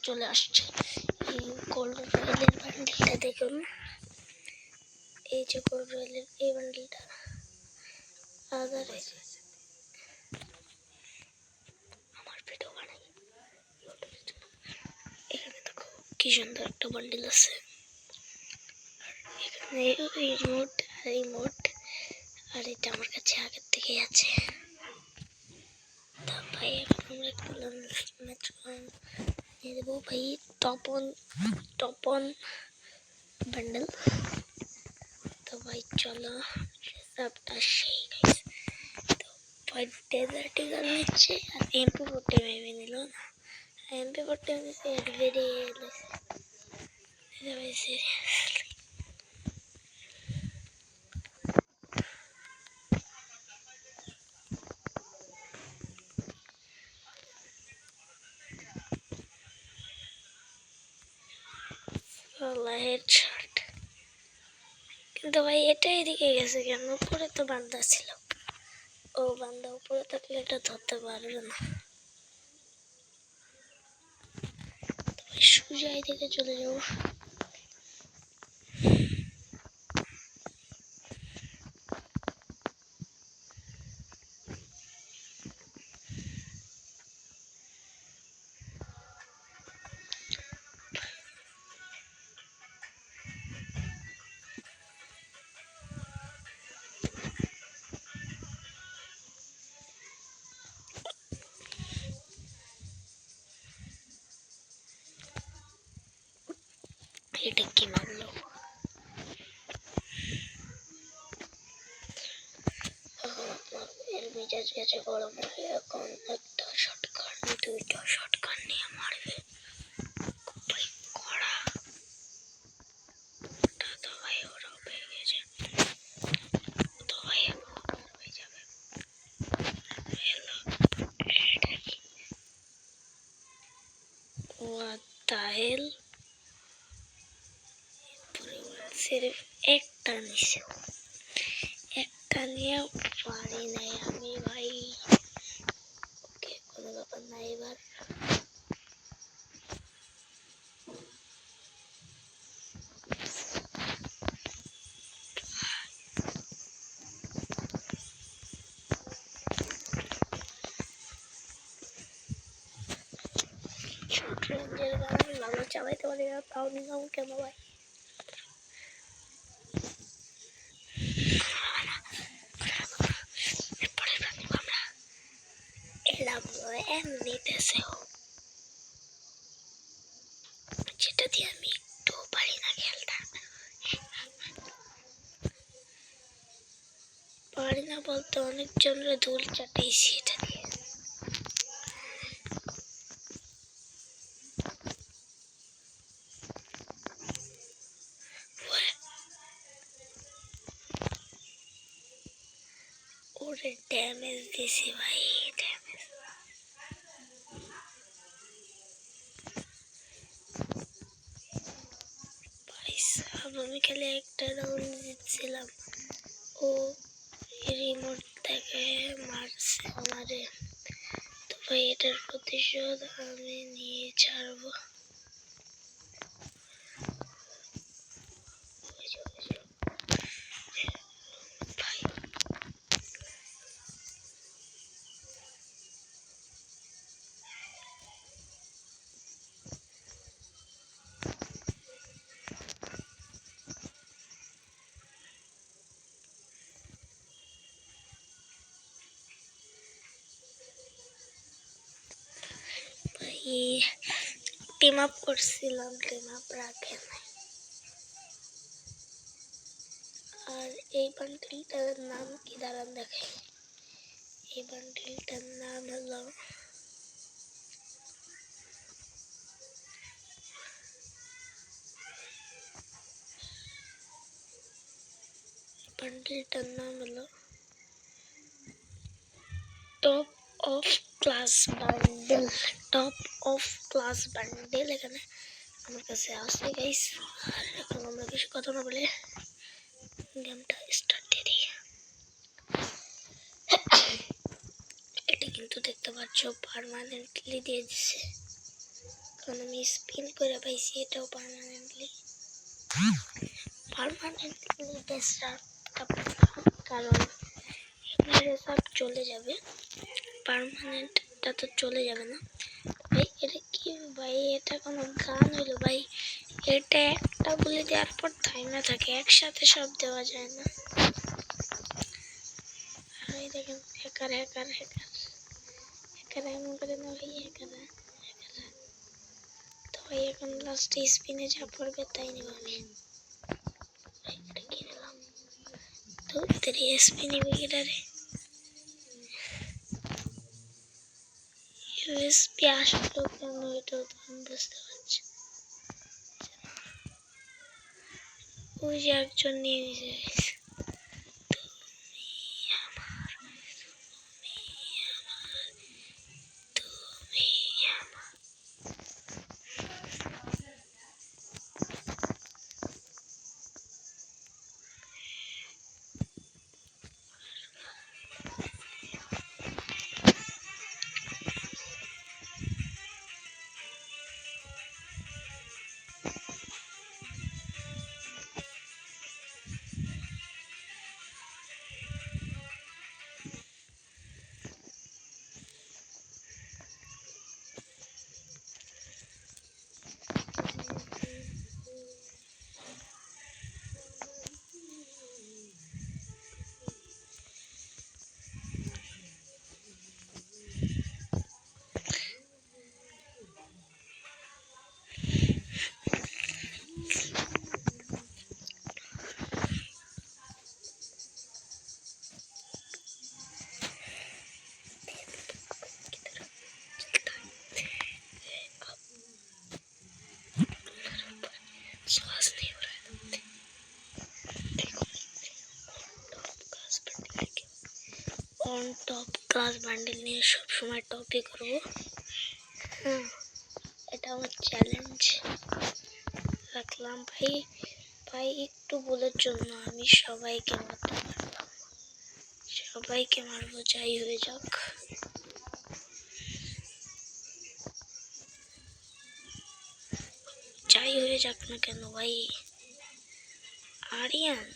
চলে আসছে এই গোল্ড রয়্যালের বান্ডেলটা। দেখুন এই যে গোল্ড রয়্যালের এই বান্ডেলটা। আদার আমার ভিডিও বানাই এখানে দেখো কি সুন্দর একটা বান্ডেল আছে। এখানে রিমোট আর রিমোট আর এটা আমার কাছে আগের থেকেই আছে। তো ভাই এখন আমরা একটা ম্যাচ নিয়ে দেবো ভাই। Top on bundle. তো ভাই চলো সবটা সেই গাইস। তো ভাই ডেজার্ট ইগল নিচ্ছে আর MP40 মেবি নিল না। MP40 নিচ্ছে আর বেরিয়ে এলো। ভাই সিরিয়াসলি হেডশট। কিন্তু ভাই এটা এদিকে গেছে কেন? উপরে তো বান্দা ছিল। ও বান্দা উপরে থাকলে এটা ধরতে পারবে না। সোজা এদিকে চলে যাবো। এটা কি মারলো? এর মেজাজ গেছে গরম হয়ে। এখন একটা শটগান দুইটা শটগান নিয়ে মারবে। ভাই কড়া তো ভাই ওরা পেয়ে গেছে। তো ভাই হয়ে যাবে। এটা কি? What the hell? সির্ফ একটা নিছে, একটা নিয়ে পারি নাই আমি ভাই। ওকে কোনো ব্যাপার না। এবার শর্ট রেঞ্জের গান আমি ভালো চালাইতে পারি না, তাও নিলাম কেন ভাই? এমনিতেছেও যেটা দিয়ে আমি একটু পারি না খেলতে। পারি না বলতে অনেকজনের ধুল চাটাইছি এটা দিয়ে। ওরে ড্যামেজ দিছি ভাই, ড্যামেজ। ভাই সাহেব আমি খালি একটা রাউন্ড জিতছিলাম, ও রিমোট থেকে মারছে আমারে। তো ভাই এটার প্রতিশোধ আমি নিয়ে ছাড়বো। টিম আপ করছিলাম, টিম আপ রাখে নাই। আর এই বান্ডেলটার নাম কি দাঁড়ান দেখে। এই বান্ডেলটার নাম হলো top of class bundle. Top of class bundle এখানে আমার কাছে আসছে গাইস। আর এখন আমরা বেশি কথা না বলে গেমটা স্টার্ট দিয়ে দিই। এটা কিন্তু দেখতে পাচ্ছ পার্মানেন্টলি দিয়ে দিচ্ছে। এখন আমি স্পিন করে পাইছি, এটাও পার্মানেন্টলি ডেস্টার্ব, কারণ সব চলে যাবে, পার্মানেন্টটা তো চলে যাবে না ভাই। এটা কি ভাই, এটা কোনো গান হইলো ভাই? এটা একটা বলে দেওয়ার পর থাইমা থাকে, একসাথে সব দেওয়া যায় না। আর এই দেখেন হ্যাকার হ্যাকার হ্যাকার হ্যাকার এমন করে না ভাই, হ্যাকার। তো ভাই এখন লাস্টে স্পিনে যা পড়বে তাই নেব আমি। এটা কি নিলাম? তো তেরি স্পিনে উইকেটারে ইউএসপি আসলো কেন, এটাও তো আমি বুঝতে পারছি। ওই যে একজন নিয়ে গেছে। অন টপ ক্লাস বান্ডেল নিয়ে সবসময় টপই করবো। এটা আমার চ্যালেঞ্জ রাখলাম ভাই। ভাই একটু বলার জন্য আমি সবাইকে মারতে পারলাম, সবাইকে মারবো যাই হয়ে যাক। যাই হয়ে যাক না কেন ভাই। আরিয়ান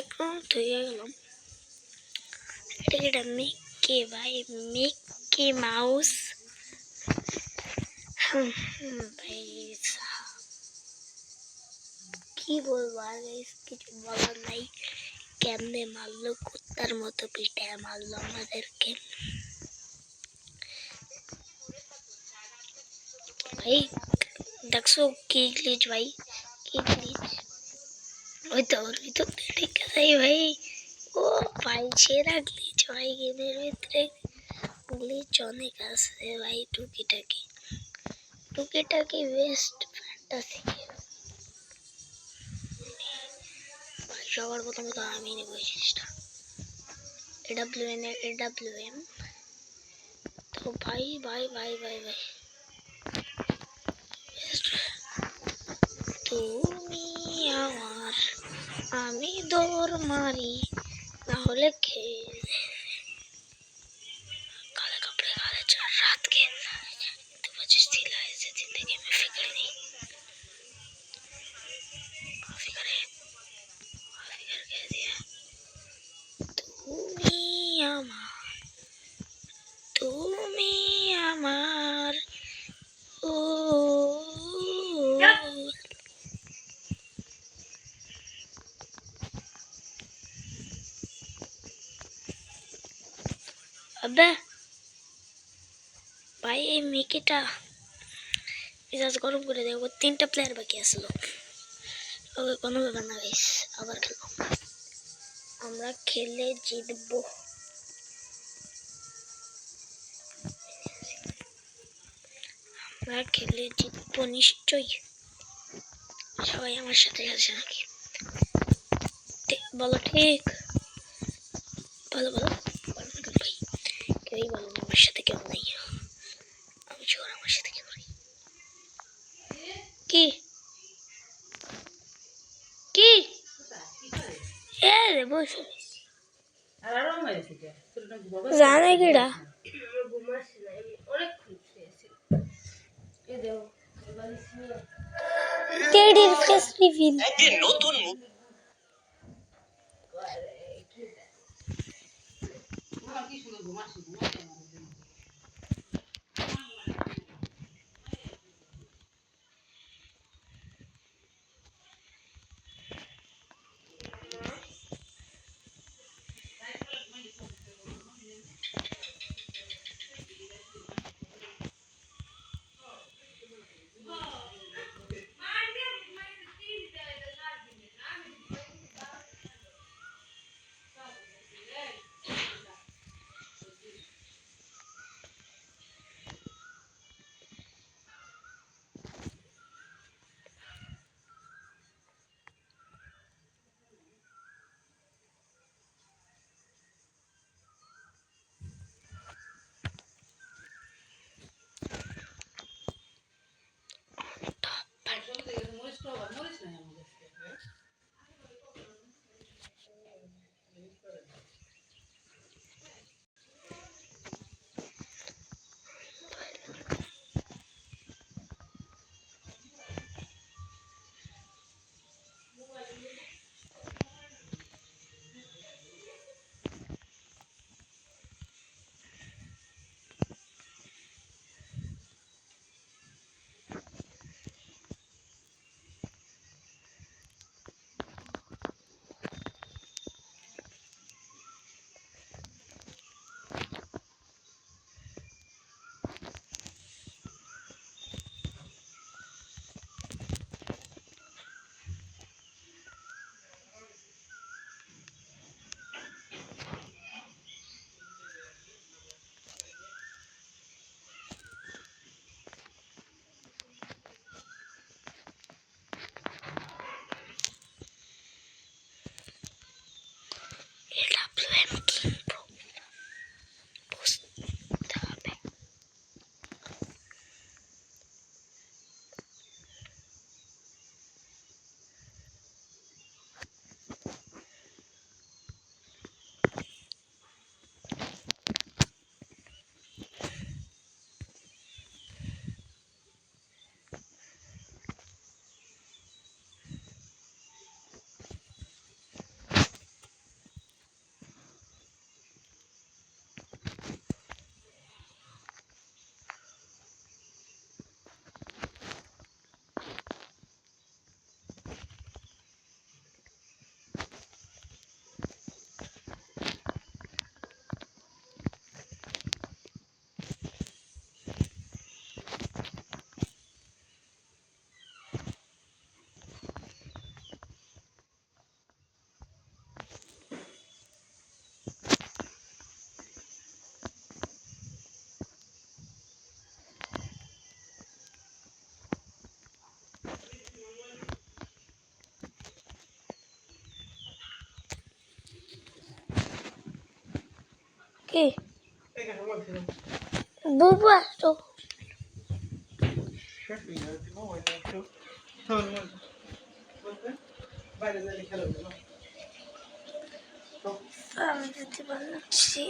এখন হয়ে গেলাম। এটা মিক্কি ভাই, মিক্কি মাউস। ভাই কি বলবো আর, কিছু বলার নাই। কেমনে মারলো, কুত্তার মতো পিঠে মারলো আমাদেরকে ভাই। দেখছো কি গ্লিচ ভাই, কি গ্লিচ। ওই তো ওর ভিতর ঠিক আছে ভাই। ও ভাই সেরা গ্লিচ ভাই, গেমের ভিতরে গ্লিচ অনেক আছে ভাই। টুকিটাকি টুকিটাকি বেস্ট ফ্যান্টাসি ভাই। সবার প্রথমে তো আমি নেব এই জিনিসটা, AWM। তো ভাই ভাই ভাই ভাই ভাই তুমি আমার, আমি দৌড় মারি ना होले खेल काले कपड़े काले चार रात के तो बचे सिलाई से जिंदगी में फिक्र नहीं फिक्र कह दिया তুমি আমার ও अबे भाई এই মিকিটা মেজাজ গরম করে দেব। 3টা প্লেয়ার বাকি আসলো, ওকে কোনো ব্যাপার না গাইস, আবার খেলবো। আমরা খেলে জিতবো, আমরা খেলে জিতবো নিশ্চয়ই। সবাই আমার সাথে আছে নাকি বলো ঠিক? আমার সাথে কেউ নেই, আমি চোর, আমার সাথে কেউ নেই। কি কি রে বসে জানে কিডা টেডির ফেস রিভিল। নতুন এটা প্ল্যান কিন্তু বুঝতে হবে। কি বুবু আসতো আমি যেতে পারছি।